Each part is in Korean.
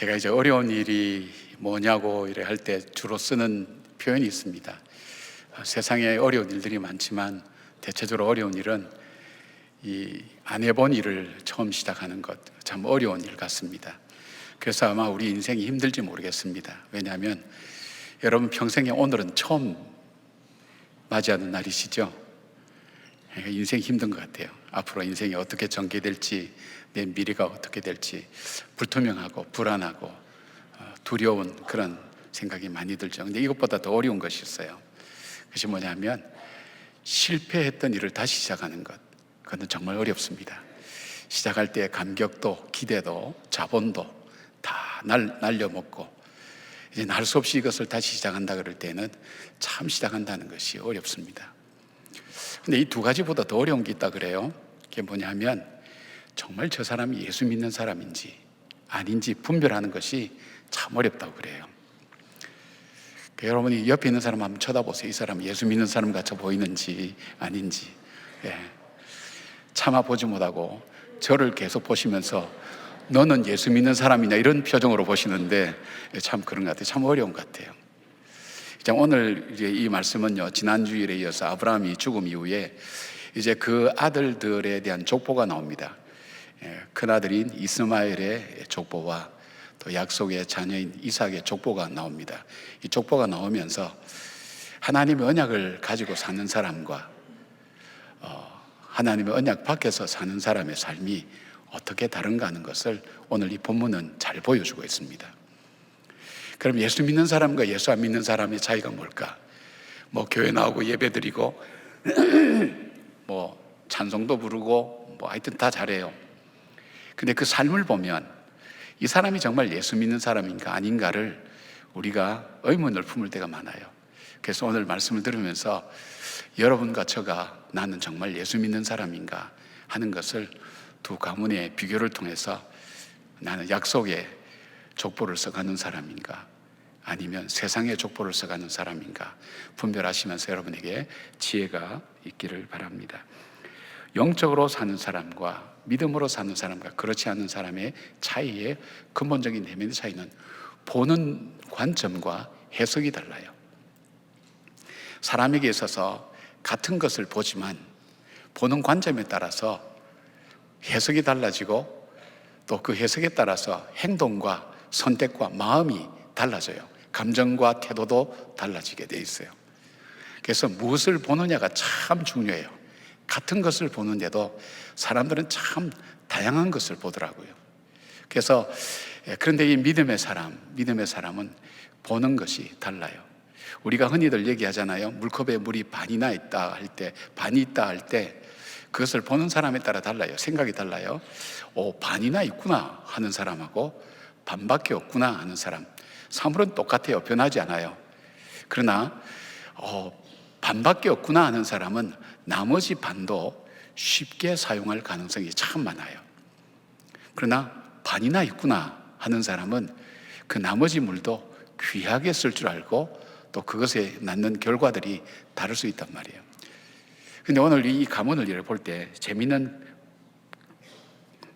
제가 이제 어려운 일이 뭐냐고 이래 할 때 주로 쓰는 표현이 있습니다. 세상에 어려운 일들이 많지만 대체적으로 어려운 일은 이 안 해본 일을 처음 시작하는 것, 참 어려운 일 같습니다. 그래서 아마 우리 인생이 힘들지 모르겠습니다. 왜냐하면 여러분 평생에 오늘은 처음 맞이하는 날이시죠. 인생이 힘든 것 같아요. 앞으로 인생이 어떻게 전개될지, 내 미래가 어떻게 될지 불투명하고 불안하고 두려운 그런 생각이 많이 들죠. 근데 이것보다 더 어려운 것이 있어요. 그것이 뭐냐면 실패했던 일을 다시 시작하는 것. 그건 정말 어렵습니다. 시작할 때 감격도 기대도 자본도 다 날려먹고 이제 날 수 없이 이것을 다시 시작한다 그럴 때는 참 시작한다는 것이 어렵습니다. 근데 이 두 가지보다 더 어려운 게 있다 그래요. 그게 뭐냐면 정말 저 사람이 예수 믿는 사람인지 아닌지 분별하는 것이 참 어렵다고 그래요. 여러분이 옆에 있는 사람 한번 쳐다보세요. 이 사람 예수 믿는 사람 같아 보이는지 아닌지. 참아보지 못하고 저를 계속 보시면서 너는 예수 믿는 사람이냐 이런 표정으로 보시는데 참 그런 것 같아요. 참 어려운 것 같아요. 오늘 이제 이 말씀은요, 지난 주일에 이어서 아브라함이 죽음 이후에 이제 그 아들들에 대한 족보가 나옵니다. 큰 아들인 이스마엘의 족보와 또 약속의 자녀인 이삭의 족보가 나옵니다. 이 족보가 나오면서 하나님의 언약을 가지고 사는 사람과 하나님의 언약 밖에서 사는 사람의 삶이 어떻게 다른가 하는 것을 오늘 이 본문은 잘 보여주고 있습니다. 그럼 예수 믿는 사람과 예수 안 믿는 사람의 차이가 뭘까? 뭐 교회 나오고 예배 드리고 뭐 찬송도 부르고 뭐 하여튼 다 잘해요. 근데 그 삶을 보면 이 사람이 정말 예수 믿는 사람인가 아닌가를 우리가 의문을 품을 때가 많아요. 그래서 오늘 말씀을 들으면서 여러분과 저가 나는 정말 예수 믿는 사람인가 하는 것을 두 가문의 비교를 통해서 나는 약속의 족보를 써가는 사람인가 아니면 세상의 족보를 써가는 사람인가 분별하시면서 여러분에게 지혜가 있기를 바랍니다. 영적으로 사는 사람과 믿음으로 사는 사람과 그렇지 않은 사람의 차이의 근본적인 내면의 차이는 보는 관점과 해석이 달라요. 사람에게 있어서 같은 것을 보지만 보는 관점에 따라서 해석이 달라지고 또 그 해석에 따라서 행동과 선택과 마음이 달라져요. 감정과 태도도 달라지게 돼 있어요. 그래서 무엇을 보느냐가 참 중요해요. 같은 것을 보는데도 사람들은 참 다양한 것을 보더라고요. 그래서 그런데 이 믿음의 사람은 보는 것이 달라요. 우리가 흔히들 얘기하잖아요. 물컵에 물이 반이나 있다 할 때, 반이 있다 할 때 그것을 보는 사람에 따라 달라요. 생각이 달라요. 반이나 있구나 하는 사람하고 반밖에 없구나 하는 사람. 사물은 똑같아요. 변하지 않아요. 그러나 반밖에 없구나 하는 사람은 나머지 반도 쉽게 사용할 가능성이 참 많아요. 그러나 반이나 있구나 하는 사람은 그 나머지 물도 귀하게 쓸 줄 알고 또 그것에 낳는 결과들이 다를 수 있단 말이에요. 근데 오늘 이 가문을 볼 때 재미있는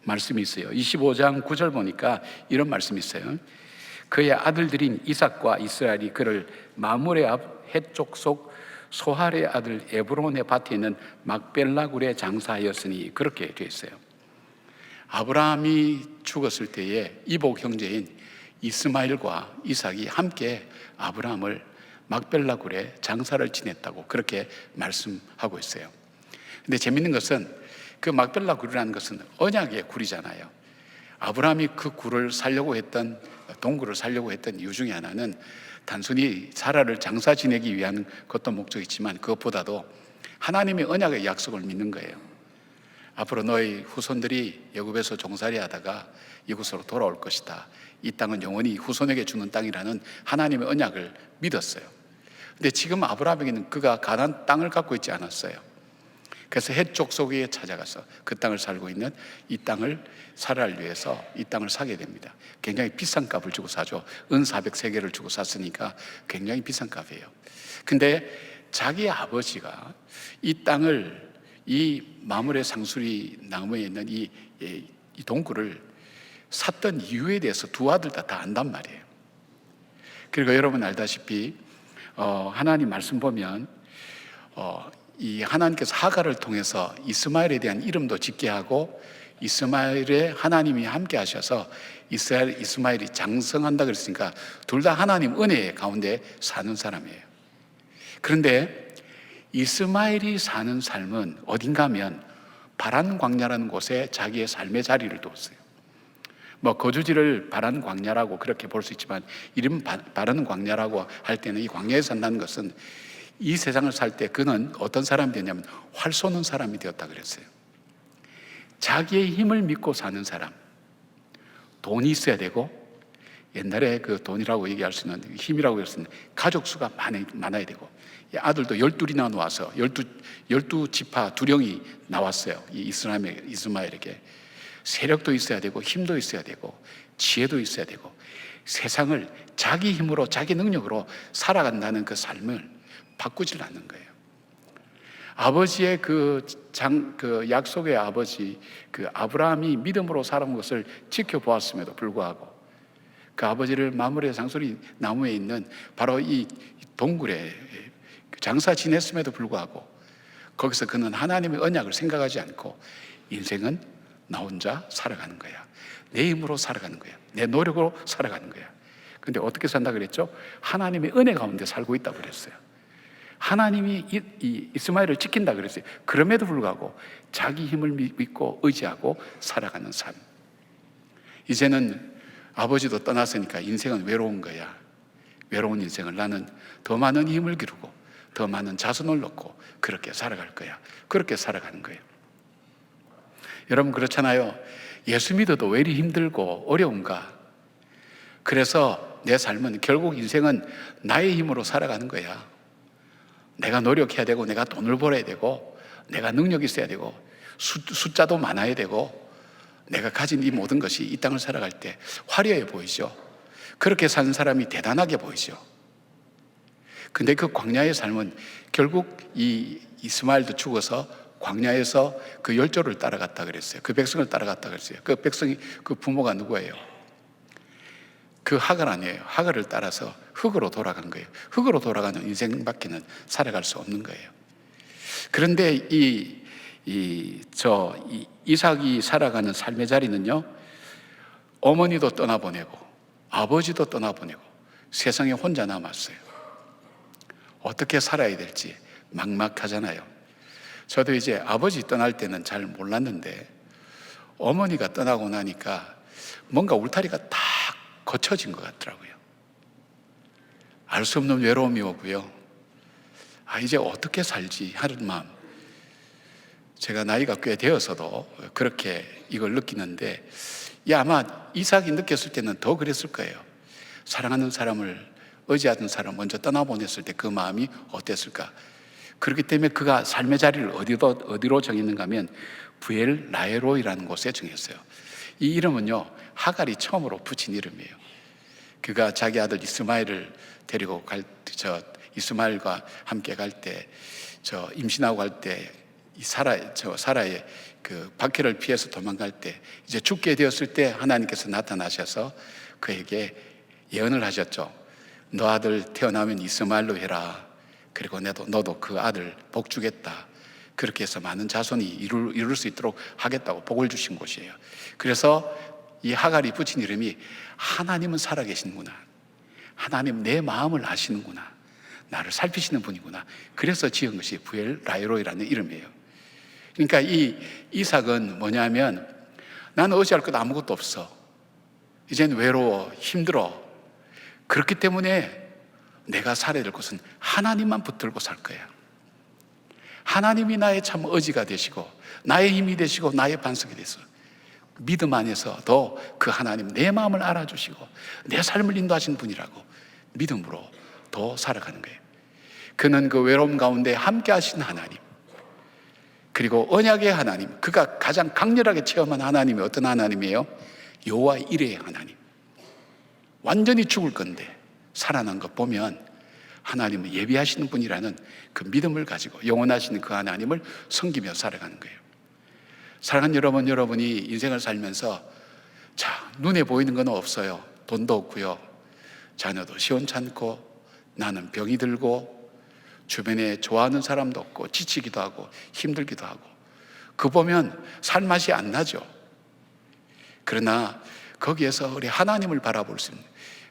말씀이 있어요. 25장 9절 보니까 이런 말씀이 있어요. 그의 아들들인 이삭과 이스라엘이 그를 마므레 앞 해쪽 속 소할의 아들 에브론의 밭에 있는 막벨라 굴에 장사하였으니 그렇게 되어 있어요. 아브라함이 죽었을 때에 이복 형제인 이스마엘과 이삭이 함께 아브라함을 막벨라 굴에 장사를 지냈다고 그렇게 말씀하고 있어요. 근데 재밌는 것은 그 막벨라 굴이라는 것은 언약의 굴이잖아요. 아브라함이 그 굴을 살려고 했던 동굴을 살려고 했던 이유 중에 하나는 단순히 사라를 장사 지내기 위한 것도 목적이지만 그것보다도 하나님의 언약의 약속을 믿는 거예요. 앞으로 너희 후손들이 애굽에서 종살이 하다가 이곳으로 돌아올 것이다. 이 땅은 영원히 후손에게 주는 땅이라는 하나님의 언약을 믿었어요. 근데 지금 아브라함에게는 그가 가나안 땅을 갖고 있지 않았어요. 그래서 해쪽 속에 찾아가서 그 땅을 살고 있는 이 땅을 사라를 위해서 이 땅을 사게 됩니다. 굉장히 비싼 값을 주고 사죠. 은 400세겔을 주고 샀으니까 굉장히 비싼 값이에요. 근데 자기 아버지가 이 땅을 이 마므레 상수리 나무에 있는 이 동굴을 샀던 이유에 대해서 두 아들 다 안단 말이에요. 그리고 여러분 알다시피 하나님 말씀 보면 이 하나님께서 하갈을 통해서 이스마엘에 대한 이름도 짓게 하고 이스마엘에 하나님이 함께 하셔서 이스마엘이 장성한다 그랬으니까 둘 다 하나님 은혜 가운데 사는 사람이에요. 그런데 이스마엘이 사는 삶은 어딘가 하면 바란 광야라는 곳에 자기의 삶의 자리를 두었어요. 거주지를 바란 광야라고 그렇게 볼 수 있지만 이름 바란 광야라고 할 때는 이 광야에 산다는 것은 이 세상을 살 때 그는 어떤 사람이 되냐면 활 쏘는 사람이 되었다 그랬어요. 자기의 힘을 믿고 사는 사람, 돈이 있어야 되고, 옛날에 그 돈이라고 얘기할 수 있는 힘이라고 할 수 있는 가족 수가 많아야 되고, 아들도 12이나 나와서 12지파 두령이 나왔어요. 이 이스마엘에게 세력도 있어야 되고 힘도 있어야 되고 지혜도 있어야 되고 세상을 자기 힘으로 자기 능력으로 살아간다는 그 삶을 바꾸질 않는 거예요. 아버지의 그 약속의 아버지 그 아브라함이 믿음으로 살아온 것을 지켜보았음에도 불구하고 그 아버지를 마므레 장소리 나무에 있는 바로 이 동굴에 장사 지냈음에도 불구하고 거기서 그는 하나님의 언약을 생각하지 않고 인생은 나 혼자 살아가는 거야. 내 힘으로 살아가는 거야. 내 노력으로 살아가는 거야. 근데 어떻게 산다 그랬죠? 하나님의 은혜 가운데 살고 있다고 그랬어요. 하나님이 이 이스마엘을 지킨다 그랬어요. 그럼에도 불구하고 자기 힘을 믿고 의지하고 살아가는 삶. 이제는 아버지도 떠났으니까 인생은 외로운 거야. 외로운 인생을 나는 더 많은 힘을 기르고 더 많은 자손을 놓고 그렇게 살아갈 거야. 그렇게 살아가는 거예요. 여러분 그렇잖아요. 예수 믿어도 왜 이리 힘들고 어려운가? 그래서 내 삶은 결국 인생은 나의 힘으로 살아가는 거야. 내가 노력해야 되고 내가 돈을 벌어야 되고 내가 능력이 있어야 되고 숫자도 많아야 되고 내가 가진 이 모든 것이 이 땅을 살아갈 때 화려해 보이죠. 그렇게 사는 사람이 대단하게 보이죠. 근데 그 광야의 삶은 결국 이 이스마엘도 죽어서 광야에서 그 열조를 따라갔다 그랬어요. 그 백성을 따라갔다 그랬어요. 그 백성이 그 부모가 누구예요? 그 하갈 아니에요. 하갈을 따라서 흙으로 돌아간 거예요. 흙으로 돌아가는 인생밖에는 살아갈 수 없는 거예요. 그런데 이삭이 살아가는 삶의 자리는요, 어머니도 떠나보내고 아버지도 떠나보내고 세상에 혼자 남았어요. 어떻게 살아야 될지 막막하잖아요. 저도 이제 아버지 떠날 때는 잘 몰랐는데 어머니가 떠나고 나니까 뭔가 울타리가 다 거쳐진 것 같더라고요. 알 수 없는 외로움이 오고요. 이제 어떻게 살지 하는 마음. 제가 나이가 꽤 되어서도 그렇게 이걸 느끼는데 아마 이삭이 느꼈을 때는 더 그랬을 거예요. 사랑하는 사람을 의지하던 사람을 먼저 떠나보냈을 때 그 마음이 어땠을까? 그렇기 때문에 그가 삶의 자리를 어디로 정했는가 하면 부엘 라헤로이라는 곳에 정했어요. 이 이름은요, 하갈이 처음으로 붙인 이름이에요. 그가 자기 아들 이스마엘을 데리고 이스마엘과 함께 갈 때, 임신하고 갈 때, 사라의 그 박해를 피해서 도망갈 때, 이제 죽게 되었을 때 하나님께서 나타나셔서 그에게 예언을 하셨죠. 너 아들 태어나면 이스마엘로 해라. 그리고 너도 그 아들 복 주겠다. 그렇게 해서 많은 자손이 이룰 수 있도록 하겠다고 복을 주신 곳이에요. 그래서 이 하갈이 붙인 이름이 하나님은 살아계시는구나. 하나님 내 마음을 아시는구나. 나를 살피시는 분이구나. 그래서 지은 것이 부엘 라헤로이라는 이름이에요. 그러니까 이 이삭은 뭐냐면 나는 의지할 것 아무것도 없어. 이제는 외로워, 힘들어. 그렇기 때문에 내가 살아야 될 것은 하나님만 붙들고 살 거야. 하나님이 나의 참 의지가 되시고 나의 힘이 되시고 나의 반석이 되서 믿음 안에서도 그 하나님 내 마음을 알아주시고 내 삶을 인도하시는 분이라고 믿음으로 더 살아가는 거예요. 그는 그 외로움 가운데 함께 하신 하나님, 그리고 언약의 하나님, 그가 가장 강렬하게 체험한 하나님이 어떤 하나님이에요? 여호와 이레의 하나님. 완전히 죽을 건데 살아난 것 보면 하나님은 예비하시는 분이라는 그 믿음을 가지고 영원하시는 그 하나님을 섬기며 살아가는 거예요. 사랑하는 여러분이 인생을 살면서 자, 눈에 보이는 건 없어요. 돈도 없고요. 자녀도 시원찮고, 나는 병이 들고, 주변에 좋아하는 사람도 없고, 지치기도 하고, 힘들기도 하고. 그 보면 살맛이 안 나죠. 그러나 거기에서 우리 하나님을 바라볼 수 있는,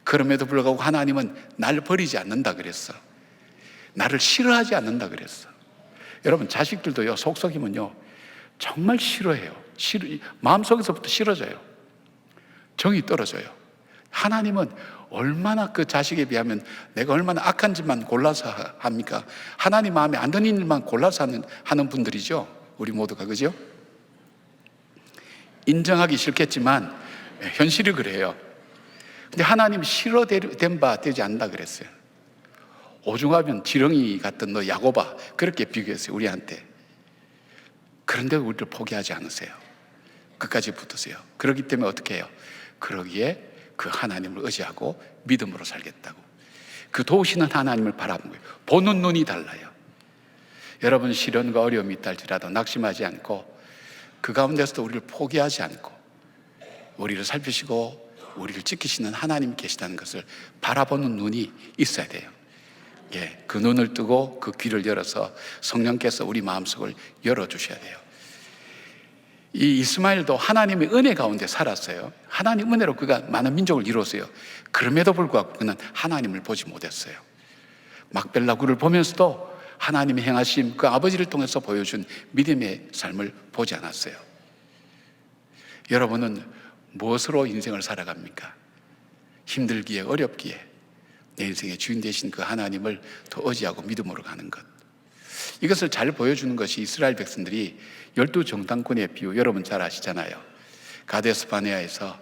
그럼에도 불구하고 하나님은 날 버리지 않는다 그랬어. 나를 싫어하지 않는다 그랬어. 여러분, 자식들도요, 속썩이면요 정말 싫어해요. 마음속에서부터 싫어져요. 정이 떨어져요. 하나님은 얼마나 그 자식에 비하면 내가 얼마나 악한 짓만 골라서 합니까? 하나님 마음에 안 드는 일만 골라서 하는 분들이죠. 우리 모두가, 그죠? 인정하기 싫겠지만 현실이 그래요. 근데 하나님 싫어된 바 되지 않는다 그랬어요. 오죽하면 지렁이 같던 너 야고바, 그렇게 비교했어요, 우리한테. 그런데 우리를 포기하지 않으세요. 끝까지 붙으세요. 그렇기 때문에 어떻게 해요? 그러기에 그 하나님을 의지하고 믿음으로 살겠다고. 그 도우시는 하나님을 바라보는 거예요. 보는 눈이 달라요. 여러분, 시련과 어려움이 있다 할지라도 낙심하지 않고, 그 가운데서도 우리를 포기하지 않고 우리를 살피시고 우리를 지키시는 하나님이 계시다는 것을 바라보는 눈이 있어야 돼요. 예, 그 눈을 뜨고 그 귀를 열어서 성령께서 우리 마음속을 열어주셔야 돼요. 이 이스마엘도 하나님의 은혜 가운데 살았어요. 하나님 은혜로 그가 많은 민족을 이뤘어요. 그럼에도 불구하고 그는 하나님을 보지 못했어요. 막벨라 굴을 보면서도 하나님의 행하심, 그 아버지를 통해서 보여준 믿음의 삶을 보지 않았어요. 여러분은 무엇으로 인생을 살아갑니까? 힘들기에, 어렵기에 내 인생의 주인 되신 그 하나님을 더 의지하고 믿음으로 가는 것. 이것을 잘 보여주는 것이 이스라엘 백성들이 12정탐꾼의 비유, 여러분 잘 아시잖아요. 가데스 바네아에서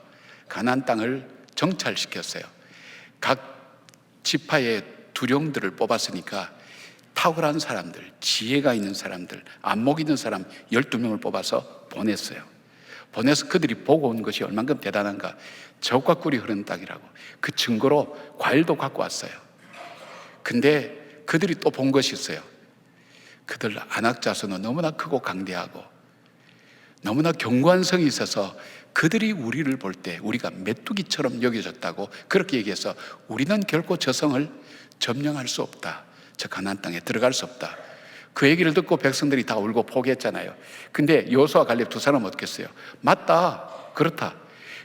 가나안 땅을 정찰시켰어요. 각 지파의 두령들을 뽑았으니까 탁월한 사람들, 지혜가 있는 사람들, 안목 있는 사람 12명을 뽑아서 보냈어요. 보내서 그들이 보고 온 것이 얼만큼 대단한가. 젖과 꿀이 흐르는 땅이라고. 그 증거로 과일도 갖고 왔어요. 근데 그들이 또 본 것이 있어요. 그들 안악 자손은 너무나 크고 강대하고 너무나 견고한 성이 있어서 그들이 우리를 볼 때 우리가 메뚜기처럼 여겨졌다고 그렇게 얘기해서 우리는 결코 저 성을 점령할 수 없다. 저 가나안 땅에 들어갈 수 없다. 그 얘기를 듣고 백성들이 다 울고 포기했잖아요. 근데 여호수아 갈렙 두 사람은 어떻게 했어요? 맞다, 그렇다.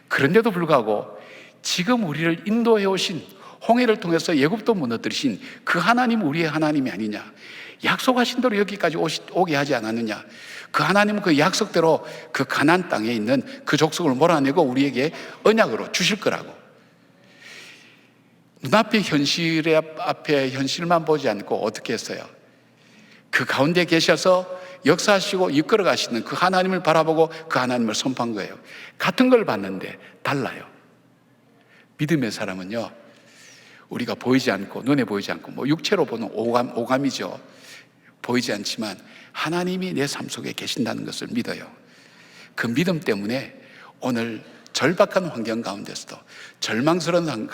그런데도 불구하고 지금 우리를 인도해 오신, 홍해를 통해서 애굽도 무너뜨리신 그 하나님 우리의 하나님이 아니냐, 약속하신 대로 여기까지 오게 하지 않았느냐, 그 하나님은 그 약속대로 그 가나안 땅에 있는 그 족속을 몰아내고 우리에게 언약으로 주실 거라고. 눈앞의 앞에 현실만 보지 않고 어떻게 했어요? 그 가운데 계셔서 역사하시고 이끌어 가시는 그 하나님을 바라보고 그 하나님을 선포한 거예요. 같은 걸 봤는데 달라요. 믿음의 사람은요, 우리가 보이지 않고, 눈에 보이지 않고, 뭐 육체로 보는 오감이죠. 보이지 않지만 하나님이 내 삶 속에 계신다는 것을 믿어요. 그 믿음 때문에 오늘 절박한 환경 가운데서도, 절망스러운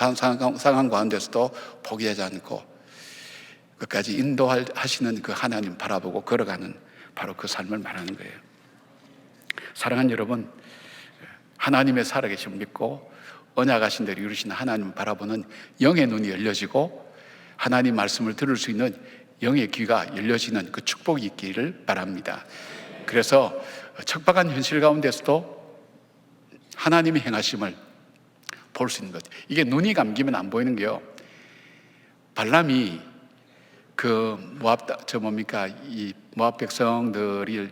상황 가운데서도 포기하지 않고 끝까지 인도하시는 그 하나님 바라보고 걸어가는 바로 그 삶을 말하는 거예요. 사랑하는 여러분, 하나님의 살아계심을 믿고 언약하신 대로 이루시는 하나님을 바라보는 영의 눈이 열려지고 하나님 말씀을 들을 수 있는 영의 귀가 열려지는 그 축복이 있기를 바랍니다. 그래서 척박한 현실 가운데서도 하나님의 행하심을 볼 수 있는 것. 이게 눈이 감기면 안 보이는 게요. 발람이 이 모압 백성들이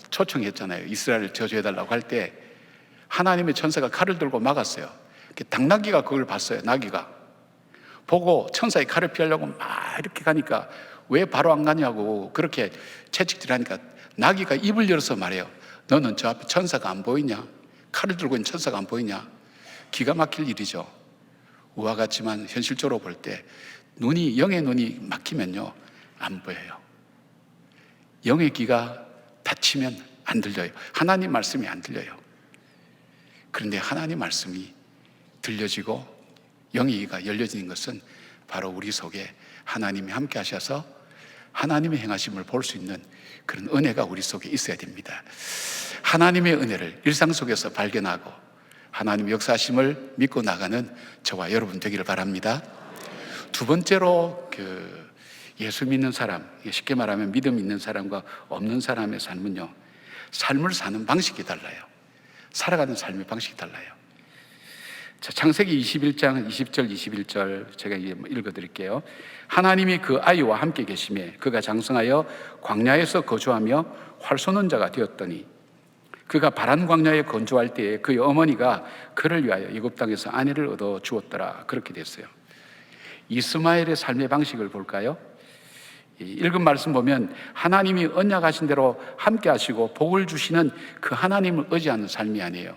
초청했잖아요. 이스라엘을 저주해달라고 할 때 하나님의 천사가 칼을 들고 막았어요. 당나귀가 그걸 봤어요. 나귀가 보고 천사의 칼을 피하려고 막 이렇게 가니까 왜 바로 안 가냐고 그렇게 채찍질하니까 나귀가 입을 열어서 말해요. 너는 저 앞에 천사가 안 보이냐? 칼을 들고 있는 천사가 안 보이냐? 기가 막힐 일이죠. 우화 같지만 현실적으로 볼 때 영의 눈이 막히면요, 안 보여요. 영의 귀가 닫히면 안 들려요. 하나님 말씀이 안 들려요. 그런데 하나님 말씀이 들려지고 영의 귀가 열려지는 것은 바로 우리 속에 하나님이 함께 하셔서 하나님의 행하심을 볼 수 있는 그런 은혜가 우리 속에 있어야 됩니다. 하나님의 은혜를 일상 속에서 발견하고 하나님 역사하심을 믿고 나가는 저와 여러분 되기를 바랍니다. 두 번째로 예수 믿는 사람, 쉽게 말하면 믿음 있는 사람과 없는 사람의 삶은요, 삶을 사는 방식이 달라요. 살아가는 삶의 방식이 달라요. 자, 창세기 21장 20절 21절 제가 읽어드릴게요. 하나님이 그 아이와 함께 계시매 그가 장성하여 광야에서 거주하며 활 쏘는 자가 되었더니 그가 바란 광야에 건조할 때에 그의 어머니가 그를 위하여 애굽 땅에서 아내를 얻어 주었더라. 그렇게 됐어요. 이스마엘의 삶의 방식을 볼까요? 읽은 말씀 보면 하나님이 언약하신 대로 함께 하시고 복을 주시는 그 하나님을 의지하는 삶이 아니에요.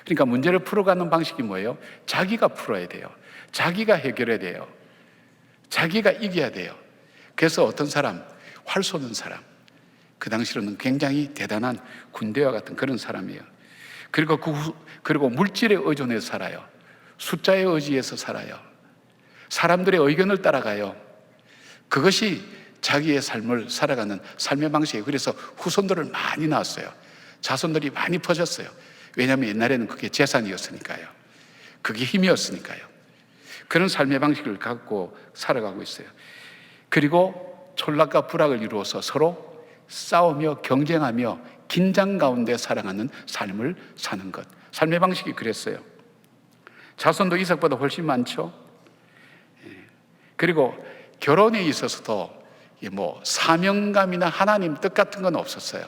그러니까 문제를 풀어가는 방식이 뭐예요? 자기가 풀어야 돼요. 자기가 해결해야 돼요. 자기가 이겨야 돼요. 그래서 어떤 사람, 활 쏘는 사람, 그 당시로는 굉장히 대단한 군대와 같은 그런 사람이에요. 그리고 물질에 의존해서 살아요. 숫자에 의지해서 살아요. 사람들의 의견을 따라가요. 그것이 자기의 삶을 살아가는 삶의 방식이에요. 그래서 후손들을 많이 낳았어요. 자손들이 많이 퍼졌어요. 왜냐하면 옛날에는 그게 재산이었으니까요. 그게 힘이었으니까요. 그런 삶의 방식을 갖고 살아가고 있어요. 그리고 촌락과 불악을 이루어서 서로 싸우며 경쟁하며 긴장 가운데 살아가는 삶을 사는 것. 삶의 방식이 그랬어요. 자손도 이삭보다 훨씬 많죠. 그리고 결혼에 있어서도 사명감이나 하나님 뜻 같은 건 없었어요.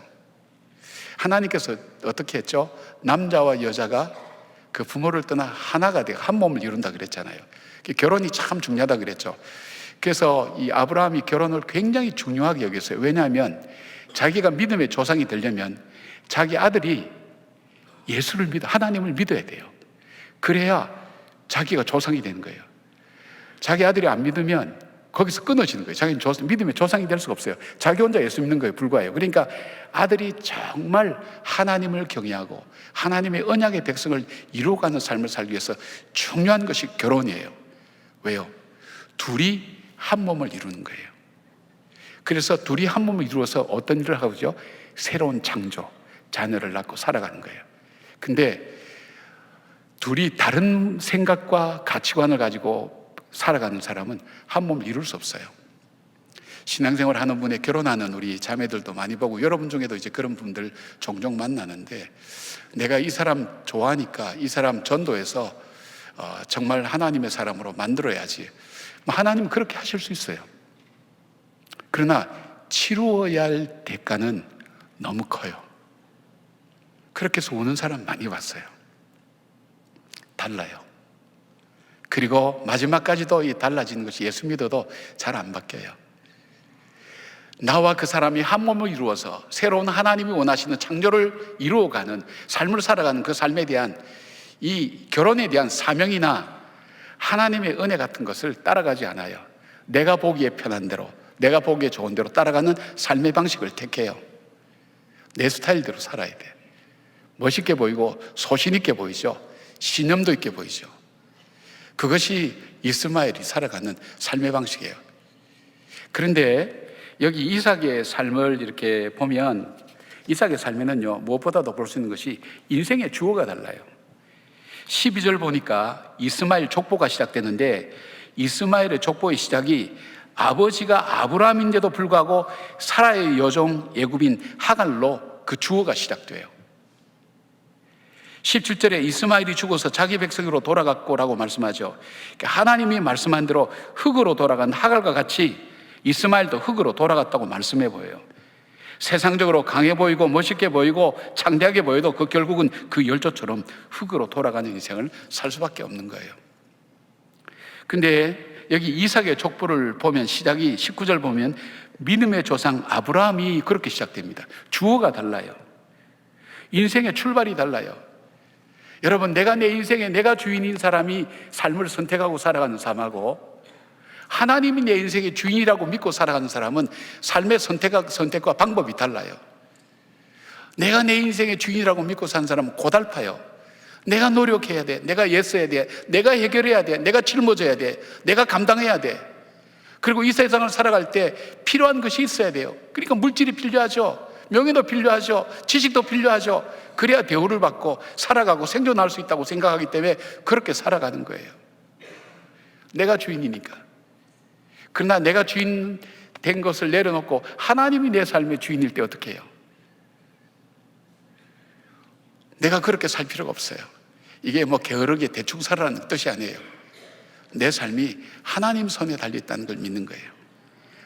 하나님께서 어떻게 했죠? 남자와 여자가 그 부모를 떠나 하나가 되고 한 몸을 이룬다 그랬잖아요. 결혼이 참 중요하다 그랬죠. 그래서 이 아브라함이 결혼을 굉장히 중요하게 여겼어요. 왜냐하면 자기가 믿음의 조상이 되려면 자기 아들이 예수를 하나님을 믿어야 돼요. 그래야 자기가 조상이 되는 거예요. 자기 아들이 안 믿으면 거기서 끊어지는 거예요. 자기는 믿음의 조상이 될 수가 없어요. 자기 혼자 예수 믿는 거에 불과해요. 그러니까 아들이 정말 하나님을 경외하고 하나님의 언약의 백성을 이루어가는 삶을 살기 위해서 중요한 것이 결혼이에요. 왜요? 둘이 한 몸을 이루는 거예요. 그래서 둘이 한 몸을 이루어서 어떤 일을 하고죠? 새로운 창조, 자녀를 낳고 살아가는 거예요. 근데 둘이 다른 생각과 가치관을 가지고 살아가는 사람은 한 몸을 이룰 수 없어요. 신앙생활 하는 분에 결혼하는 우리 자매들도 많이 보고 여러분 중에도 이제 그런 분들 종종 만나는데 내가 이 사람 좋아하니까 이 사람 전도해서 정말 하나님의 사람으로 만들어야지. 하나님은 그렇게 하실 수 있어요. 그러나 치루어야 할 대가는 너무 커요. 그렇게 해서 오는 사람 많이 봤어요. 달라요. 그리고 마지막까지도 이 달라지는 것이 예수 믿어도 잘 안 바뀌어요. 나와 그 사람이 한 몸을 이루어서 새로운 하나님이 원하시는 창조를 이루어가는 삶을 살아가는 그 삶에 대한 이 결혼에 대한 사명이나 하나님의 은혜 같은 것을 따라가지 않아요. 내가 보기에 편한 대로, 내가 보기에 좋은 대로 따라가는 삶의 방식을 택해요. 내 스타일대로 살아야 돼. 멋있게 보이고 소신 있게 보이죠. 신념도 있게 보이죠. 그것이 이스마엘이 살아가는 삶의 방식이에요. 그런데 여기 이삭의 삶을 이렇게 보면 이삭의 삶에는요, 무엇보다도 볼 수 있는 것이 인생의 주어가 달라요. 12절 보니까 이스마엘 족보가 시작되는데 이스마엘의 족보의 시작이 아버지가 아브라함인데도 불구하고 사라의 여종 애굽인 하갈로 그 주어가 시작돼요. 17절에 이스마엘이 죽어서 자기 백성으로 돌아갔고라고 말씀하죠. 하나님이 말씀한 대로 흙으로 돌아간 하갈과 같이 이스마엘도 흙으로 돌아갔다고 말씀해 보여요. 세상적으로 강해 보이고 멋있게 보이고 창대하게 보여도 그 결국은 그 열조처럼 흙으로 돌아가는 인생을 살 수밖에 없는 거예요. 근데 여기 이삭의 족보를 보면 시작이 19절 보면 믿음의 조상 아브라함이 그렇게 시작됩니다. 주어가 달라요. 인생의 출발이 달라요. 여러분, 내가 내 인생에 내가 주인인 사람이 삶을 선택하고 살아가는 삶하고 하나님이 내 인생의 주인이라고 믿고 살아가는 사람은 삶의 선택과 방법이 달라요. 내가 내 인생의 주인이라고 믿고 사는 사람은 고달파요. 내가 노력해야 돼. 내가 애써야 돼. 내가 해결해야 돼. 내가 짊어져야 돼. 내가 감당해야 돼. 그리고 이 세상을 살아갈 때 필요한 것이 있어야 돼요. 그러니까 물질이 필요하죠. 명예도 필요하죠. 지식도 필요하죠. 그래야 대우를 받고 살아가고 생존할 수 있다고 생각하기 때문에 그렇게 살아가는 거예요. 내가 주인이니까. 그러나 내가 주인 된 것을 내려놓고 하나님이 내 삶의 주인일 때 어떻게 해요? 내가 그렇게 살 필요가 없어요. 이게 뭐 게으르게 대충 살아라는 뜻이 아니에요. 내 삶이 하나님 손에 달려있다는 걸 믿는 거예요.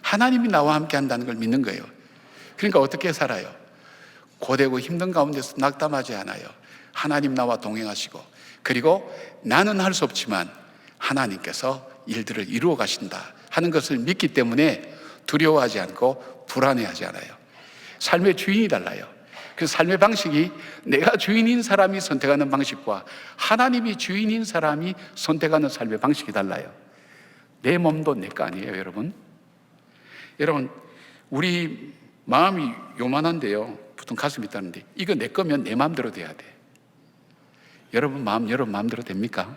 하나님이 나와 함께 한다는 걸 믿는 거예요. 그러니까 어떻게 살아요? 고되고 힘든 가운데서 낙담하지 않아요. 하나님 나와 동행하시고, 그리고 나는 할 수 없지만 하나님께서 일들을 이루어 가신다 하는 것을 믿기 때문에 두려워하지 않고 불안해하지 않아요. 삶의 주인이 달라요. 그 삶의 방식이 내가 주인인 사람이 선택하는 방식과 하나님이 주인인 사람이 선택하는 삶의 방식이 달라요. 내 몸도 내 거 아니에요, 여러분. 여러분, 우리 마음이 요만한데요, 보통 가슴이 있다는데 이거 내 거면 내 마음대로 돼야 돼. 여러분 마음 여러분 마음대로 됩니까?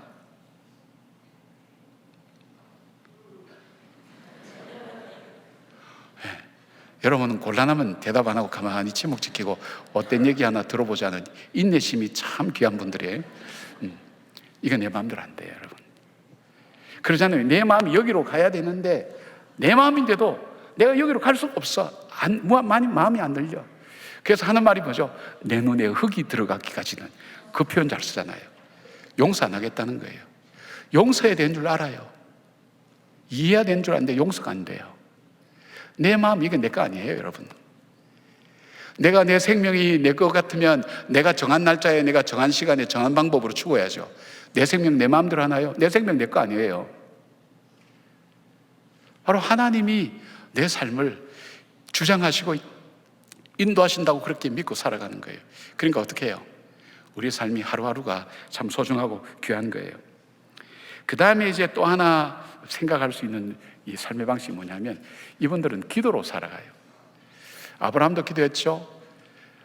여러분은 곤란하면 대답 안 하고 가만히 침묵 지키고 어떤 얘기 하나 들어보자는 인내심이 참 귀한 분들이에요. 이거 내 마음대로 안 돼요, 여러분. 그러잖아요. 내 마음이 여기로 가야 되는데 내 마음인데도 내가 여기로 갈 수가 없어. 마음이 안 들려. 그래서 하는 말이 뭐죠? 내 눈에 흙이 들어가기까지는. 그 표현 잘 쓰잖아요. 용서 안 하겠다는 거예요. 용서해야 되는 줄 알아요. 이해해야 되는 줄 아는데 용서가 안 돼요. 내 마음, 이게 내 거 아니에요, 여러분. 내가 내 생명이 내 거 같으면 내가 정한 날짜에 내가 정한 시간에 정한 방법으로 죽어야죠. 내 생명 내 마음대로 하나요? 내 생명 내 거 아니에요. 바로 하나님이 내 삶을 주장하시고 인도하신다고 그렇게 믿고 살아가는 거예요. 그러니까 어떻게 해요? 우리 삶이 하루하루가 참 소중하고 귀한 거예요. 그 다음에 이제 또 하나 생각할 수 있는 이 삶의 방식이 뭐냐면, 이분들은 기도로 살아가요. 아브라함도 기도했죠.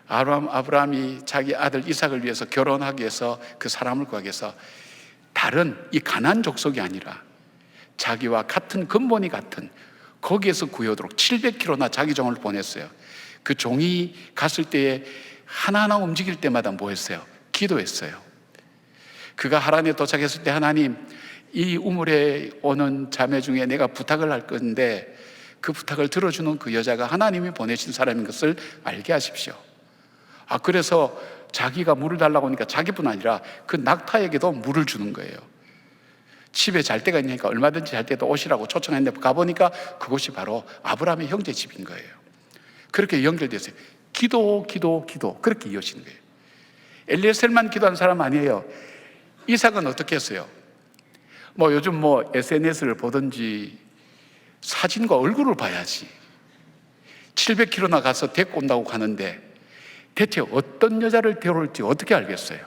아브라함이 자기 아들 이삭을 위해서 결혼하기 위해서 그 사람을 구하기 위해서 다른 이 가나안 족속이 아니라 자기와 같은 근본이 같은 거기에서 구해오도록 700km나 자기 종을 보냈어요. 그 종이 갔을 때에 하나하나 움직일 때마다 뭐 했어요? 기도했어요. 그가 하란에 도착했을 때, 하나님, 이 우물에 오는 자매 중에 내가 부탁을 할 건데 그 부탁을 들어주는 그 여자가 하나님이 보내신 사람인 것을 알게 하십시오. 그래서 자기가 물을 달라고 하니까 자기뿐 아니라 그 낙타에게도 물을 주는 거예요. 집에 잘 데가 있으니까 얼마든지 잘 때도 오시라고 초청했는데 가보니까 그곳이 바로 아브라함의 형제 집인 거예요. 그렇게 연결됐어요. 기도 그렇게 이어지는 거예요. 엘리에셀만 기도한 사람 아니에요. 이삭은 어떻게 했어요? 요즘 SNS를 보든지 사진과 얼굴을 봐야지. 700km나 가서 데리고 온다고 가는데 대체 어떤 여자를 데려올지 어떻게 알겠어요?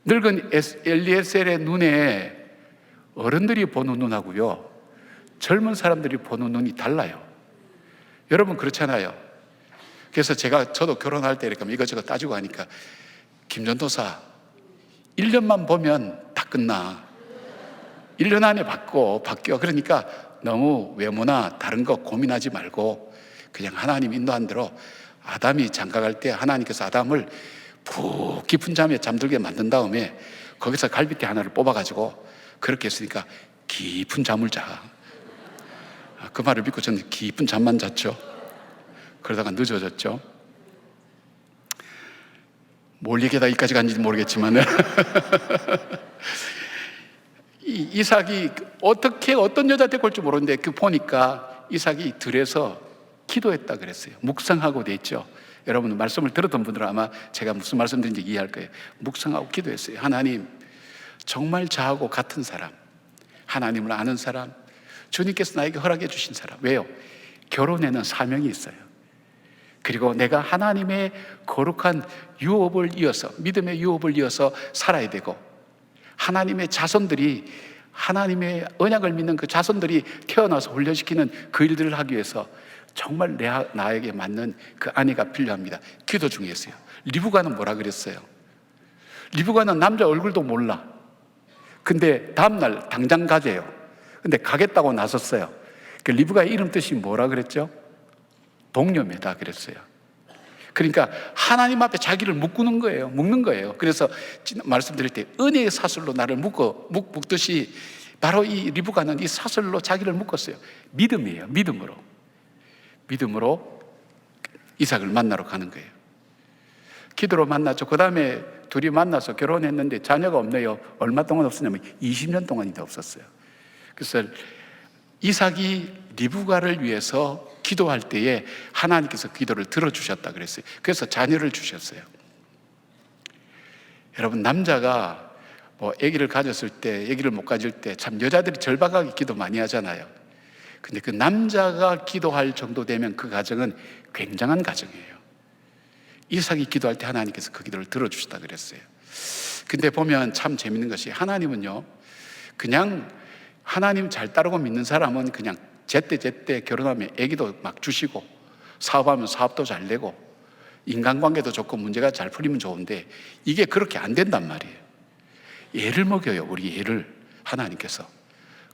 늙은 엘리에셀의 눈에 어른들이 보는 눈하고요, 젊은 사람들이 보는 눈이 달라요. 여러분 그렇잖아요. 그래서 저도 결혼할 때 이렇게 이것저것 따지고 하니까, 김전도사 1년만 보면 다 끝나. 1년 안에 바뀌어. 그러니까 너무 외모나 다른 거 고민하지 말고 그냥 하나님 인도한 대로, 아담이 장가갈 때 하나님께서 아담을 푹 깊은 잠에 잠들게 만든 다음에 거기서 갈비뼈 하나를 뽑아가지고 그렇게 했으니까 깊은 잠을 자. 그 말을 믿고 저는 깊은 잠만 잤죠. 그러다가 늦어졌죠. 뭘 얘기하다 여기까지 간지 모르겠지만 이삭이 어떤 여자 데리고 올지 모르는데 보니까 이삭이 들에서 기도했다 그랬어요. 묵상하고 돼 있죠. 여러분 말씀을 들었던 분들은 아마 제가 무슨 말씀드린지 이해할 거예요. 묵상하고 기도했어요. 하나님, 정말 저하고 같은 사람, 하나님을 아는 사람, 주님께서 나에게 허락해 주신 사람. 왜요? 결혼에는 사명이 있어요. 그리고 내가 하나님의 거룩한 유업을 이어서, 믿음의 유업을 이어서 살아야 되고, 하나님의 자손들이, 하나님의 언약을 믿는 그 자손들이 태어나서 훈련시키는 그 일들을 하기 위해서 정말 나에게 맞는 그 아내가 필요합니다. 기도 중에 했어요. 리브가는 뭐라 그랬어요? 리브가는 남자 얼굴도 몰라. 근데 다음날 당장 가재요. 근데 가겠다고 나섰어요. 그 리브가의 이름 뜻이 뭐라 그랬죠? 동료매다 그랬어요. 그러니까 하나님 앞에 자기를 묶는 거예요. 그래서 말씀드릴 때 은혜의 사슬로 나를 묶듯이 바로 이 리브가는 이 사슬로 자기를 묶었어요. 믿음이에요. 믿음으로 이삭을 만나러 가는 거예요. 기도로 만났죠. 그 다음에 둘이 만나서 결혼했는데 자녀가 없네요. 얼마 동안 없었냐면 20년 동안이 없었어요. 그래서 이삭이 리브가를 위해서 기도할 때에 하나님께서 기도를 들어주셨다 그랬어요. 그래서 자녀를 주셨어요. 여러분, 남자가 아기를 가졌을 때, 아기를 못 가질 때 참 여자들이 절박하게 기도 많이 하잖아요. 근데 그 남자가 기도할 정도 되면 그 가정은 굉장한 가정이에요. 이삭이 기도할 때 하나님께서 그 기도를 들어주셨다 그랬어요. 근데 보면 참 재밌는 것이 하나님은요, 그냥 하나님 잘 따르고 믿는 사람은 그냥 제때 결혼하면 아기도 막 주시고 사업하면 사업도 잘 되고 인간관계도 좋고 문제가 잘 풀리면 좋은데 이게 그렇게 안 된단 말이에요. 애를 먹여요. 우리 애를 하나님께서.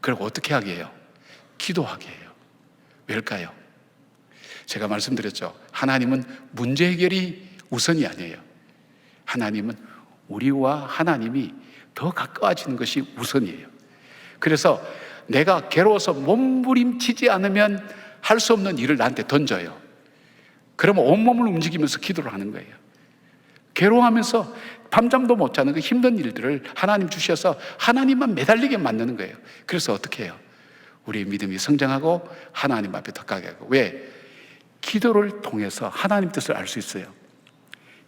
그리고 어떻게 하게 해요? 기도하게 해요. 왜일까요? 제가 말씀드렸죠. 하나님은 문제 해결이 우선이 아니에요. 하나님은 우리와 하나님이 더 가까워지는 것이 우선이에요. 그래서 내가 괴로워서 몸부림치지 않으면 할 수 없는 일을 나한테 던져요. 그러면 온몸을 움직이면서 기도를 하는 거예요. 괴로워하면서 밤잠도 못 자는 그 힘든 일들을 하나님 주셔서 하나님만 매달리게 만드는 거예요. 그래서 어떻게 해요? 우리의 믿음이 성장하고 하나님 앞에 더 가게 하고. 왜? 기도를 통해서 하나님 뜻을 알 수 있어요.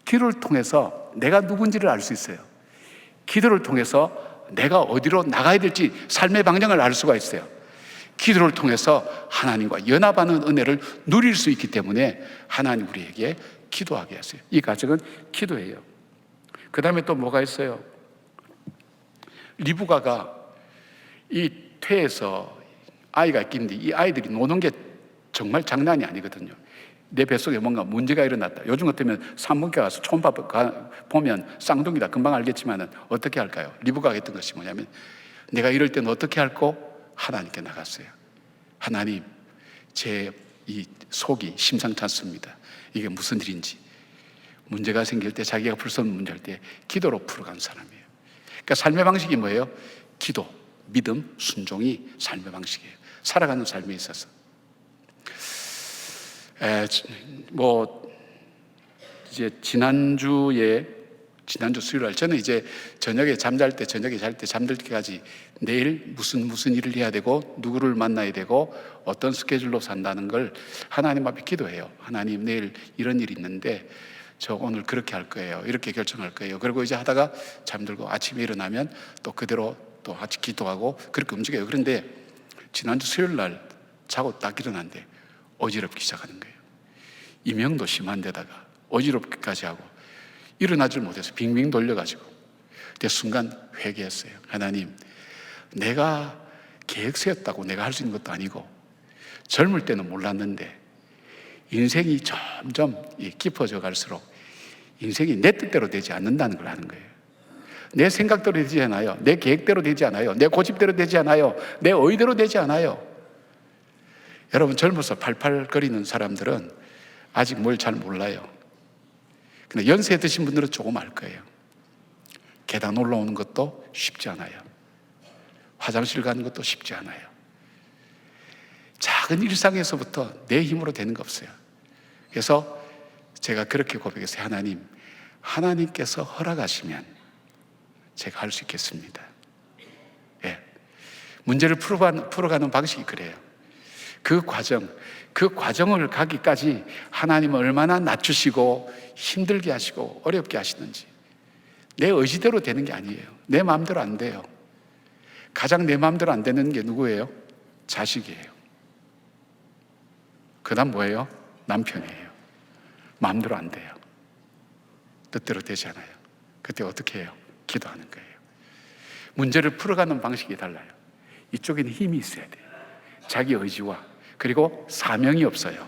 기도를 통해서 내가 누군지를 알 수 있어요. 기도를 통해서 내가 어디로 나가야 될지 삶의 방향을 알 수가 있어요. 기도를 통해서 하나님과 연합하는 은혜를 누릴 수 있기 때문에 하나님 우리에게 기도하게 하세요. 이 가정은 기도예요. 그 다음에 또 뭐가 있어요? 리브가가 이 퇴에서 아이가 있긴데 이 아이들이 노는 게 정말 장난이 아니거든요. 내 뱃속에 뭔가 문제가 일어났다. 요즘 같으면 산문계 가서 초음파 보면 쌍둥이다 금방 알겠지만 어떻게 할까요? 리브가가 했던 것이 뭐냐면 내가 이럴 때는 어떻게 할꼬? 하나님께 나갔어요. 하나님, 제 이 속이 심상치 않습니다. 이게 무슨 일인지. 문제가 생길 때 자기가 풀 수 없는 문제할 때 기도로 풀어간 사람이에요. 그러니까 삶의 방식이 뭐예요? 기도, 믿음, 순종이 삶의 방식이에요. 살아가는 삶에 있어서. 이제 지난주 수요일 저는 이제 저녁에 잘 때 잠들 때까지 내일 무슨 일을 해야 되고 누구를 만나야 되고 어떤 스케줄로 산다는 걸 하나님 앞에 기도해요. 하나님, 내일 이런 일이 있는데 저 오늘 그렇게 할 거예요. 이렇게 결정할 거예요. 그리고 이제 하다가 잠들고 아침에 일어나면 또 그대로 또 같이 기도하고 그렇게 움직여요. 그런데 지난주 수요일 날 자고 딱 일어났는데 어지럽기 시작하는 거예요. 이명도 심한 데다가 어지럽기까지 하고 일어나질 못해서 빙빙 돌려가지고 그때 순간 회개했어요. 하나님, 내가 계획 세웠다고 내가 할 수 있는 것도 아니고 젊을 때는 몰랐는데 인생이 점점 깊어져 갈수록 인생이 내 뜻대로 되지 않는다는 걸 아는 거예요. 내 생각대로 되지 않아요. 내 계획대로 되지 않아요. 내 고집대로 되지 않아요. 내 의대로 되지 않아요. 여러분, 젊어서 팔팔거리는 사람들은 아직 뭘 잘 몰라요. 근데 연세 드신 분들은 조금 알 거예요. 계단 올라오는 것도 쉽지 않아요. 화장실 가는 것도 쉽지 않아요. 작은 일상에서부터 내 힘으로 되는 거 없어요. 그래서 제가 그렇게 고백했어요. 하나님, 하나님께서 허락하시면 제가 할 수 있겠습니다. 예. 문제를 풀어가는 방식이 그래요. 그 과정을 가기까지 하나님은 얼마나 낮추시고 힘들게 하시고 어렵게 하시는지. 내 의지대로 되는 게 아니에요. 내 마음대로 안 돼요. 가장 내 마음대로 안 되는 게 누구예요? 자식이에요. 그 다음 뭐예요? 남편이에요. 마음대로 안 돼요. 뜻대로 되지 않아요. 그때 어떻게 해요? 기도하는 거예요. 문제를 풀어가는 방식이 달라요. 이쪽에는 힘이 있어야 돼요. 자기 의지와 그리고 사명이 없어요.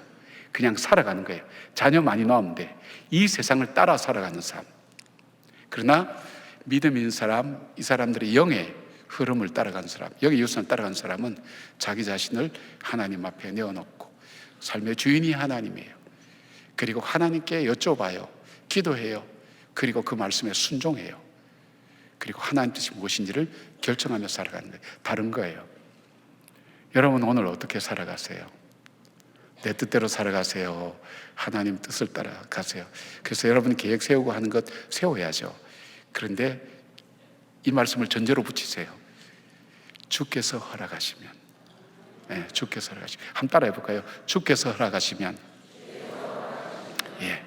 그냥 살아가는 거예요. 자녀 많이 낳았는데 이 세상을 따라 살아가는 삶. 그러나 믿음 있는 사람, 이 사람들의 영의 흐름을 따라가는 사람, 영의 유선을 따라가는 사람은 자기 자신을 하나님 앞에 내어놓고 삶의 주인이 하나님이에요. 그리고 하나님께 여쭤봐요. 기도해요. 그리고 그 말씀에 순종해요. 그리고 하나님 뜻이 무엇인지를 결정하며 살아가는 거예요. 다른 거예요. 여러분 오늘 어떻게 살아가세요? 내 뜻대로 살아가세요? 하나님 뜻을 따라가세요? 그래서 여러분이 계획 세우고 하는 것 세워야죠. 그런데 이 말씀을 전제로 붙이세요. 주께서 허락하시면. 네, 주께서 허락하시면. 한번 따라해 볼까요? 주께서 허락하시면. 예,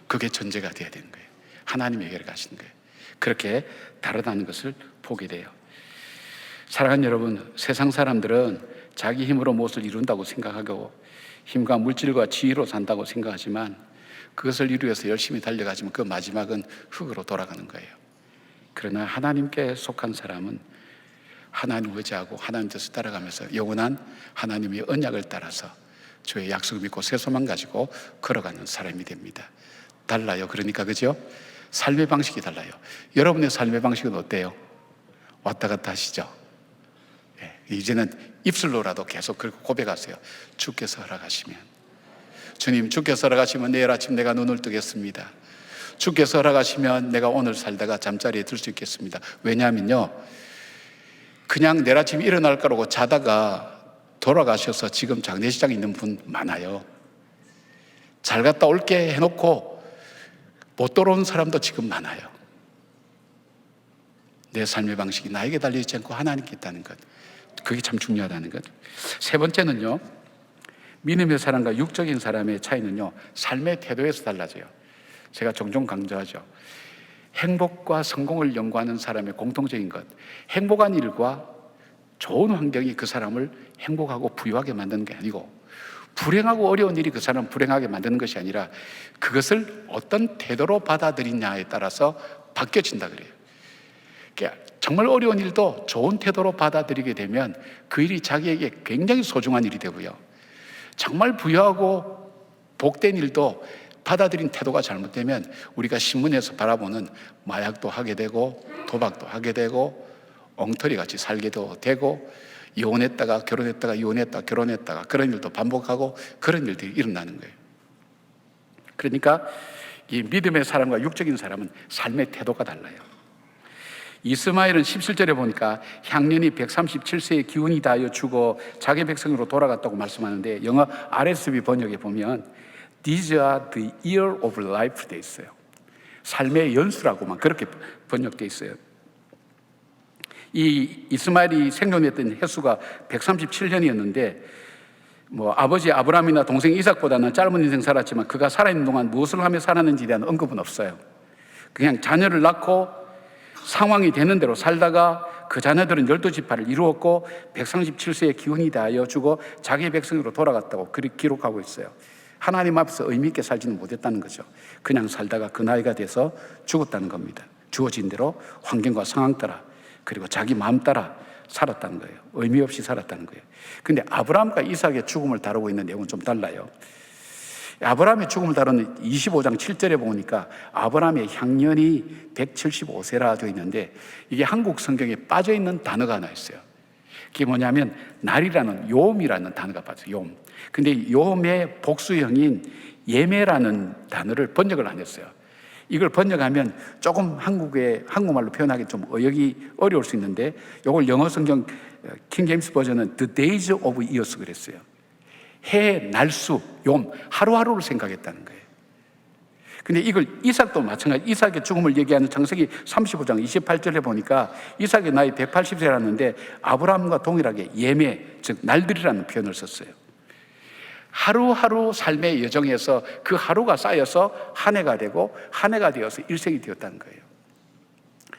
그게 전제가 되어야 되는 거예요. 하나님이 허락하시는 거예요. 그렇게 다르다는 것을 보게 돼요. 사랑하는 여러분, 세상 사람들은 자기 힘으로 무엇을 이룬다고 생각하고 힘과 물질과 지혜로 산다고 생각하지만 그것을 이루기 위해서 열심히 달려가지만 그 마지막은 흙으로 돌아가는 거예요. 그러나 하나님께 속한 사람은 하나님 의지하고 하나님 뜻을 따라가면서 영원한 하나님의 언약을 따라서 주의 약속을 믿고 세소만 가지고 걸어가는 사람이 됩니다. 달라요. 그러니까 그죠? 삶의 방식이 달라요. 여러분의 삶의 방식은 어때요? 왔다 갔다 하시죠? 예, 이제는 입술로라도 계속 그렇게 고백하세요. 주께서 허락하시면. 주님, 주께서 허락하시면 내일 아침 내가 눈을 뜨겠습니다. 주께서 허락하시면 내가 오늘 살다가 잠자리에 들 수 있겠습니다. 왜냐하면요, 그냥 내일 아침 일어날 거라고 자다가 돌아가셔서 지금 장례식장에 있는 분 많아요. 잘 갔다 올게 해놓고 못 돌아오는 사람도 지금 많아요. 내 삶의 방식이 나에게 달려있지 않고 하나님께 있다는 것, 그게 참 중요하다는 것. 세 번째는요, 믿음의 사람과 육적인 사람의 차이는요, 삶의 태도에서 달라져요. 제가 종종 강조하죠. 행복과 성공을 연구하는 사람의 공통적인 것, 행복한 일과 좋은 환경이 그 사람을 행복하고 부유하게 만드는 게 아니고 불행하고 어려운 일이 그 사람을 불행하게 만드는 것이 아니라 그것을 어떤 태도로 받아들이냐에 따라서 바뀌어진다 그래요. 그러니까 정말 어려운 일도 좋은 태도로 받아들이게 되면 그 일이 자기에게 굉장히 소중한 일이 되고요, 정말 부유하고 복된 일도 받아들인 태도가 잘못되면 우리가 신문에서 바라보는 마약도 하게 되고 도박도 하게 되고 엉터리같이 살게도 되고 이혼했다가 결혼했다가 이혼했다가 결혼했다가 그런 일도 반복하고 그런 일들이 일어나는 거예요. 그러니까 이 믿음의 사람과 육적인 사람은 삶의 태도가 달라요. 이스마엘은 17절에 보니까 향년이 137세의 기운이 다하여 죽어 자기 백성으로 돌아갔다고 말씀하는데 영어 RSV 번역에 보면 These are the year of life 돼 있어요. 삶의 연수라고만 그렇게 번역돼 있어요. 이 이스마엘이 생존했던 횟수가 137년이었는데 아버지 아브라함이나 동생 이삭보다는 짧은 인생 살았지만 그가 살아있는 동안 무엇을 하며 살았는지에 대한 언급은 없어요. 그냥 자녀를 낳고 상황이 되는 대로 살다가 그 자녀들은 12지파를 이루었고 137세의 기운이 다하여 죽어 자기 백성으로 돌아갔다고 기록하고 있어요. 하나님 앞에서 의미 있게 살지는 못했다는 거죠. 그냥 살다가 그 나이가 돼서 죽었다는 겁니다. 주어진 대로 환경과 상황 따라 그리고 자기 마음 따라 살았다는 거예요. 의미 없이 살았다는 거예요. 근데 아브라함과 이삭의 죽음을 다루고 있는 내용은 좀 달라요. 아브라함의 죽음을 다루는 25장 7절에 보니까 아브라함의 향년이 175세라 되어 있는데 이게 한국 성경에 빠져있는 단어가 하나 있어요. 그게 뭐냐면 날이라는 요음이라는 단어가 빠져요. 요음. 근데 요음의 복수형인 예매라는 단어를 번역을 안 했어요. 이걸 번역하면 조금 한국말로 표현하기 좀 어역이 어려울 수 있는데 이걸 영어 성경 킹제임스 버전은 The Days of Years 그랬어요. 해, 날수, 욤, 하루하루를 생각했다는 거예요. 근데 이걸 이삭도 마찬가지, 이삭의 죽음을 얘기하는 창세기 35장 28절에 보니까 이삭의 나이 180세라는데 아브라함과 동일하게 예매, 즉 날들이라는 표현을 썼어요. 하루하루 삶의 여정에서 그 하루가 쌓여서 한 해가 되고 한 해가 되어서 일생이 되었다는 거예요.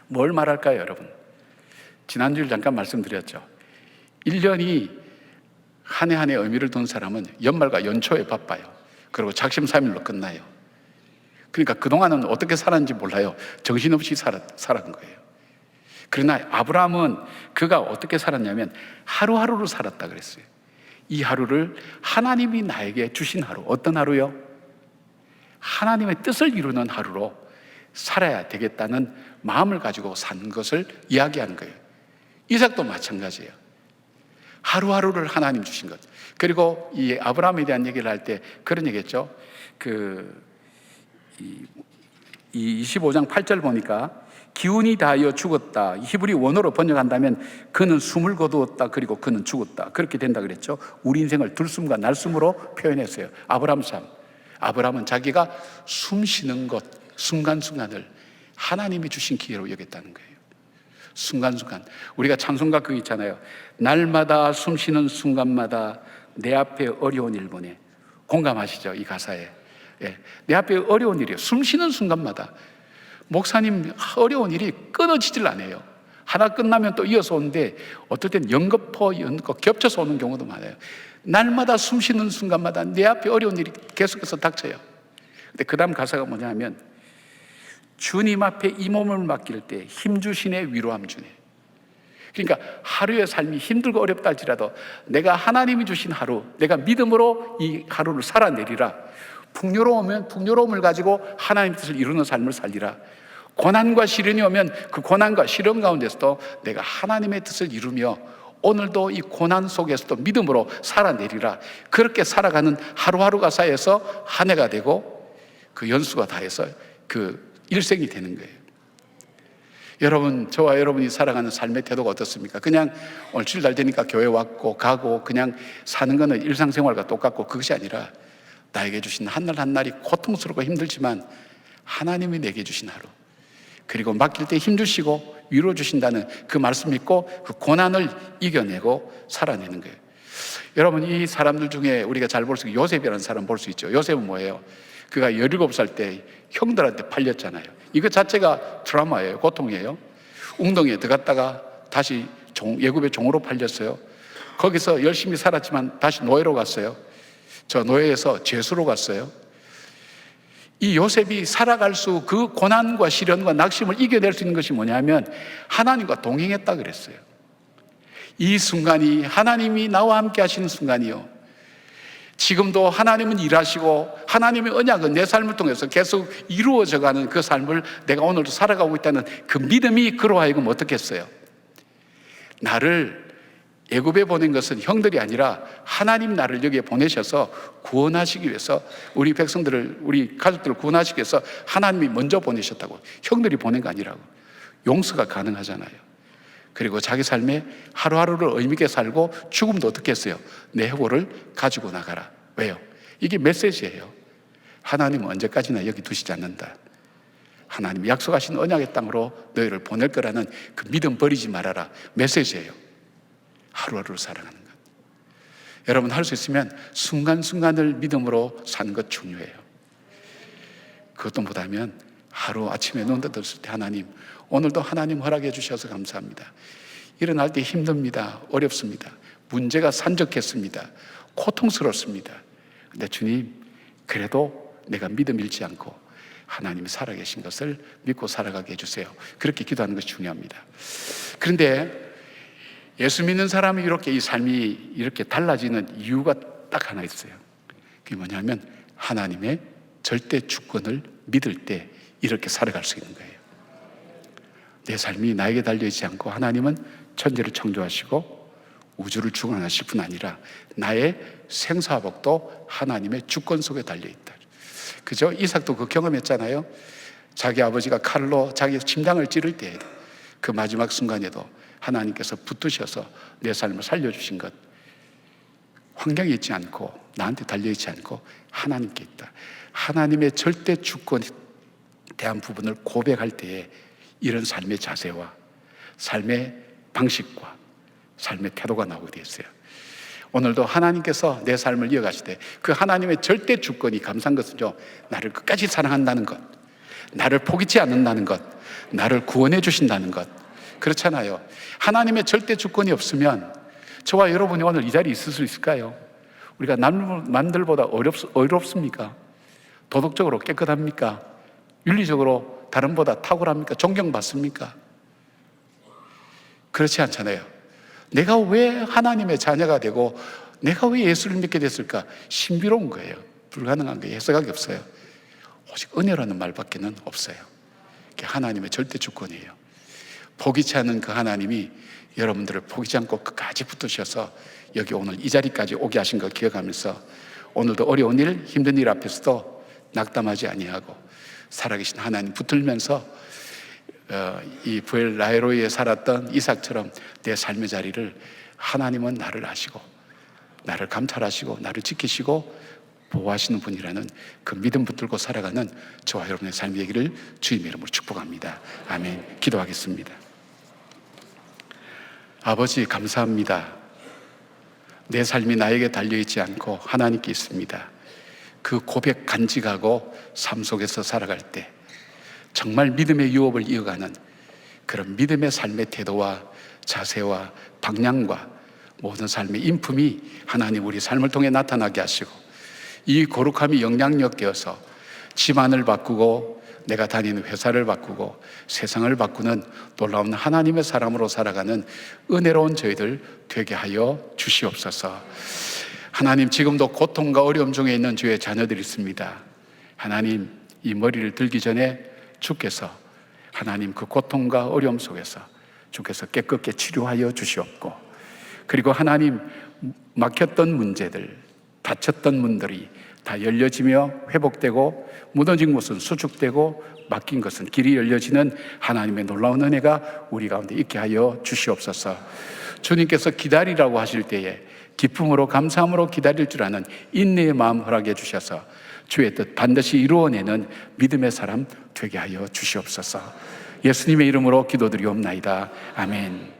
뭘 말할까요, 여러분? 지난주에 잠깐 말씀드렸죠. 1년이 한 해 한 해 의미를 둔 사람은 연말과 연초에 바빠요. 그리고 작심삼일로 끝나요. 그러니까 그동안은 어떻게 살았는지 몰라요. 정신없이 살아간 거예요. 그러나 아브라함은 그가 어떻게 살았냐면 하루하루를 살았다 그랬어요. 이 하루를 하나님이 나에게 주신 하루, 어떤 하루요? 하나님의 뜻을 이루는 하루로 살아야 되겠다는 마음을 가지고 산 것을 이야기하는 거예요. 이삭도 마찬가지예요. 하루하루를 하나님 주신 것. 그리고 이 아브라함에 대한 얘기를 할 때 그런 얘기했죠. 이 25장 8절 보니까 기운이 다하여 죽었다. 히브리 원어로 번역한다면 그는 숨을 거두었다. 그리고 그는 죽었다. 그렇게 된다 그랬죠. 우리 인생을 들숨과 날숨으로 표현했어요. 아브라함 삶. 아브라함은 자기가 숨 쉬는 것, 순간순간을 하나님이 주신 기회로 여겼다는 거예요. 순간순간. 우리가 찬송가 그거 있잖아요. 날마다 숨 쉬는 순간마다 내 앞에 어려운 일 보내. 공감하시죠? 이 가사에. 예, 내 앞에 어려운 일이에요. 숨 쉬는 순간마다. 목사님, 어려운 일이 끊어지질 않아요. 하나 끝나면 또 이어서 오는데 어떨 땐 연거푸 겹쳐서 오는 경우도 많아요. 날마다 숨 쉬는 순간마다 내 앞에 어려운 일이 계속해서 닥쳐요. 근데 그 다음 가사가 뭐냐 하면 주님 앞에 이 몸을 맡길 때 힘주시네 위로함 주네. 그러니까 하루의 삶이 힘들고 어렵다 할지라도 내가 하나님이 주신 하루, 내가 믿음으로 이 하루를 살아내리라. 풍요로우면 풍요로움을 가지고 하나님의 뜻을 이루는 삶을 살리라. 고난과 시련이 오면 그 고난과 시련 가운데서도 내가 하나님의 뜻을 이루며 오늘도 이 고난 속에서도 믿음으로 살아내리라. 그렇게 살아가는 하루하루가 쌓여서 한 해가 되고 그 연수가 다해서 그 일생이 되는 거예요. 여러분, 저와 여러분이 살아가는 삶의 태도가 어떻습니까? 그냥 오늘 주일날 되니까 교회 왔고 가고 그냥 사는 거는 일상생활과 똑같고 그것이 아니라 나에게 주신 한날 한날이 고통스럽고 힘들지만 하나님이 내게 주신 하루, 그리고 맡길 때 힘주시고 위로 주신다는 그 말씀 믿고 그 고난을 이겨내고 살아내는 거예요. 여러분, 이 사람들 중에 우리가 잘 볼 수 있는 요셉이라는 사람 볼 수 있죠. 요셉은 뭐예요? 그가 17살 때 형들한테 팔렸잖아요. 이거 자체가 트라우마예요. 고통이에요. 웅덩이에 들어갔다가 다시 예굽의 종으로 팔렸어요. 거기서 열심히 살았지만 다시 노예로 갔어요. 저 노예에서 죄수로 갔어요. 이 요셉이 살아갈 수, 그 고난과 시련과 낙심을 이겨낼 수 있는 것이 뭐냐면 하나님과 동행했다 그랬어요. 이 순간이 하나님이 나와 함께 하시는 순간이요. 지금도 하나님은 일하시고 하나님의 언약은 내 삶을 통해서 계속 이루어져가는 그 삶을 내가 오늘도 살아가고 있다는 그 믿음이 그로 하여금 어떻게 했어요? 나를 애굽에 보낸 것은 형들이 아니라 하나님 나를 여기에 보내셔서 구원하시기 위해서 우리 백성들을, 우리 가족들을 구원하시기 위해서 하나님이 먼저 보내셨다고. 형들이 보낸 거 아니라고. 용서가 가능하잖아요. 그리고 자기 삶에 하루하루를 의미 있게 살고 죽음도 어떻게 했어요? 내 해고를 가지고 나가라. 왜요? 이게 메시지예요. 하나님은 언제까지나 여기 두시지 않는다. 하나님이 약속하신 언약의 땅으로 너희를 보낼 거라는 그 믿음 버리지 말아라. 메시지예요. 하루하루를 살아가는 것. 여러분, 할 수 있으면 순간순간을 믿음으로 사는 것 중요해요. 그것도 못하면 하루 아침에 눈 떴을 때 하나님, 오늘도 하나님 허락해 주셔서 감사합니다. 일어날 때 힘듭니다. 어렵습니다. 문제가 산적했습니다. 고통스럽습니다. 근데 주님, 그래도 내가 믿음 잃지 않고 하나님이 살아계신 것을 믿고 살아가게 해주세요. 그렇게 기도하는 것이 중요합니다. 그런데 예수 믿는 사람이 이렇게 이 삶이 이렇게 달라지는 이유가 딱 하나 있어요. 그게 뭐냐면 하나님의 절대 주권을 믿을 때 이렇게 살아갈 수 있는 거예요. 내 삶이 나에게 달려있지 않고 하나님은 천지를 창조하시고 우주를 주관하실 뿐 아니라 나의 생사복도 하나님의 주권 속에 달려있다. 그죠? 이삭도 그 경험했잖아요. 자기 아버지가 칼로 자기 심장을 찌를 때 그 마지막 순간에도 하나님께서 붙드셔서 내 삶을 살려주신 것, 환경에 있지 않고 나한테 달려있지 않고 하나님께 있다. 하나님의 절대 주권에 대한 부분을 고백할 때에 이런 삶의 자세와 삶의 방식과 삶의 태도가 나오게 되었어요. 오늘도 하나님께서 내 삶을 이어가실 때 그 하나님의 절대 주권이 감사한 것은요, 나를 끝까지 사랑한다는 것, 나를 포기치 않는다는 것, 나를 구원해 주신다는 것. 그렇잖아요. 하나님의 절대 주권이 없으면 저와 여러분이 오늘 이 자리에 있을 수 있을까요? 우리가 남들보다 어렵습니까? 도덕적으로 깨끗합니까? 윤리적으로 다른보다 탁월합니까? 존경받습니까? 그렇지 않잖아요. 내가 왜 하나님의 자녀가 되고 내가 왜 예수를 믿게 됐을까? 신비로운 거예요. 불가능한 거예요. 해석하기 없어요. 오직 은혜라는 말밖에는 없어요. 그게 하나님의 절대 주권이에요. 포기치 않는 그 하나님이 여러분들을 포기지 않고 끝까지 붙으셔서 여기 오늘 이 자리까지 오게 하신 걸 기억하면서 오늘도 어려운 일, 힘든 일 앞에서도 낙담하지 아니하고 살아계신 하나님 붙들면서 이 부엘라헤로이에 살았던 이삭처럼 내 삶의 자리를 하나님은 나를 아시고 나를 감찰하시고 나를 지키시고 보호하시는 분이라는 그 믿음 붙들고 살아가는 저와 여러분의 삶이 되기를 주님의 이름으로 축복합니다. 아멘. 기도하겠습니다. 아버지 감사합니다. 내 삶이 나에게 달려있지 않고 하나님께 있습니다. 그 고백 간직하고 삶 속에서 살아갈 때 정말 믿음의 유업을 이어가는 그런 믿음의 삶의 태도와 자세와 방향과 모든 삶의 인품이 하나님 우리 삶을 통해 나타나게 하시고 이 거룩함이 영향력 되어서 집안을 바꾸고 내가 다니는 회사를 바꾸고 세상을 바꾸는 놀라운 하나님의 사람으로 살아가는 은혜로운 저희들 되게 하여 주시옵소서. 하나님 지금도 고통과 어려움 중에 있는 주의 자녀들이 있습니다. 하나님 이 머리를 들기 전에 주께서 하나님 그 고통과 어려움 속에서 주께서 깨끗게 치료하여 주시옵고 그리고 하나님 막혔던 문제들 닫혔던 문들이 다 열려지며 회복되고 무너진 곳은 수축되고 막힌 것은 길이 열려지는 하나님의 놀라운 은혜가 우리 가운데 있게 하여 주시옵소서. 주님께서 기다리라고 하실 때에 기쁨으로 감사함으로 기다릴 줄 아는 인내의 마음 허락해 주셔서 주의 뜻 반드시 이루어내는 믿음의 사람 되게 하여 주시옵소서. 예수님의 이름으로 기도드리옵나이다. 아멘.